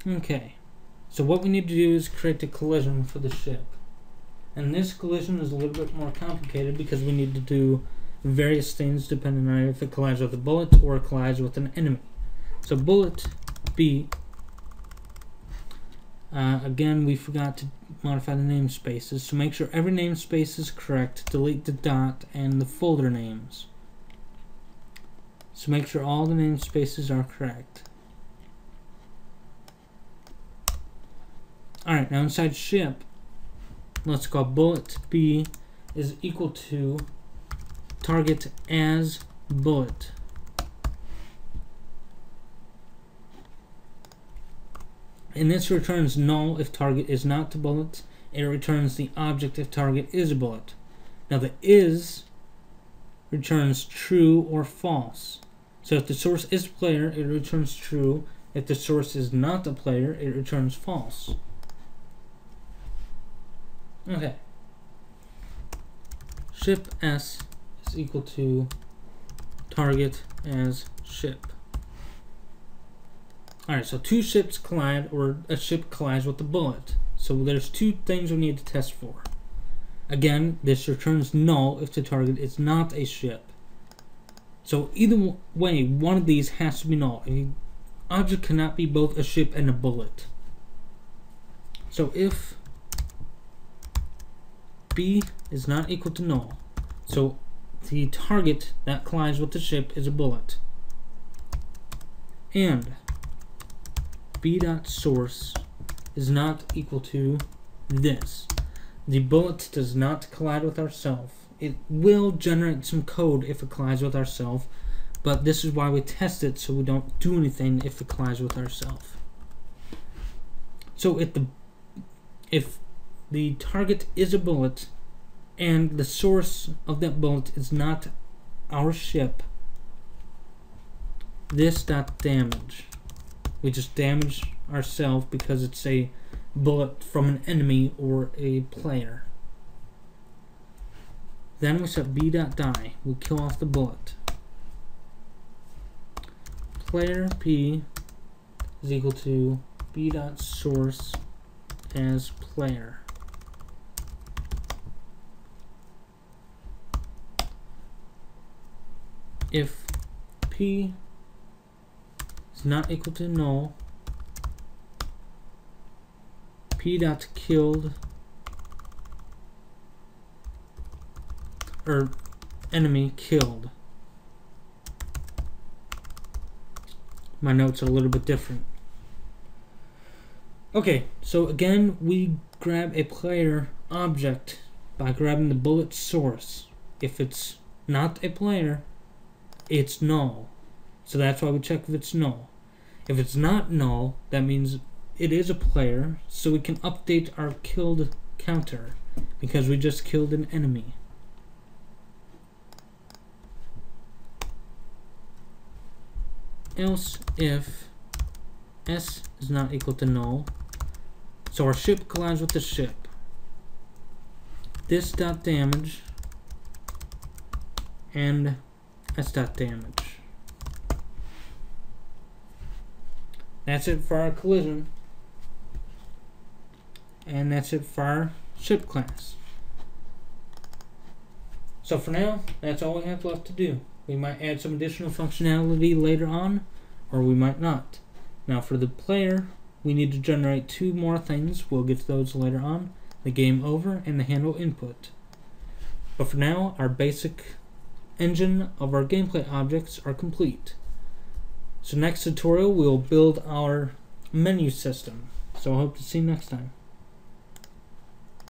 Okay, so what we need to do is create a collision for the ship. And this collision is a little bit more complicated because we need to do various things depending on if it collides with a bullet or it collides with an enemy. So bullet B, again we forgot to modify the namespaces, so make sure every namespace is correct, delete the dot and the folder names. So make sure all the namespaces are correct. Alright, now inside ship, let's call bullet B is equal to target as bullet. And this returns null if target is not a bullet. It returns the object if target is a bullet. Now the is returns true or false. So if the source is player, it returns true. If the source is not a player, it returns false. Okay. Ship S is equal to target as ship. Alright, so two ships collide, or a ship collides with a bullet. So there's two things we need to test for. Again, this returns null if the target is not a ship. So either way, one of these has to be null. An object cannot be both a ship and a bullet. So if B is not equal to null, so the target that collides with the ship is a bullet, and B.source is not equal to this, the bullet does not collide with ourself. It will generate some code if it collides with ourself, but this is why we test it, so we don't do anything if it collides with ourself. So if the target is a bullet and the source of that bullet is not our ship, this dot damage, we just damage ourselves because it's a bullet from an enemy or a player. Then we set B.die, we kill off the bullet. Player P is equal to B.source as player. If P is not equal to null, P.killed, or enemy killed. My notes are a little bit different. Okay, so again, we grab a player object by grabbing the bullet source. If it's not a player, it's null. So that's why we check if it's null. If it's not null, that means it is a player, so we can update our killed counter because we just killed an enemy. Else if S is not equal to null, so our ship collides with the ship, this dot damage and S dot damage. That's it for our collision, and that's it for our ship class. So for now, that's all we have left to do. We might add some additional functionality later on, or we might not. Now for the player, we need to generate two more things. We'll get to those later on. The game over and the handle input. But for now, our basic engine of our gameplay objects are complete. So next tutorial, we'll build our menu system. So I hope to see you next time.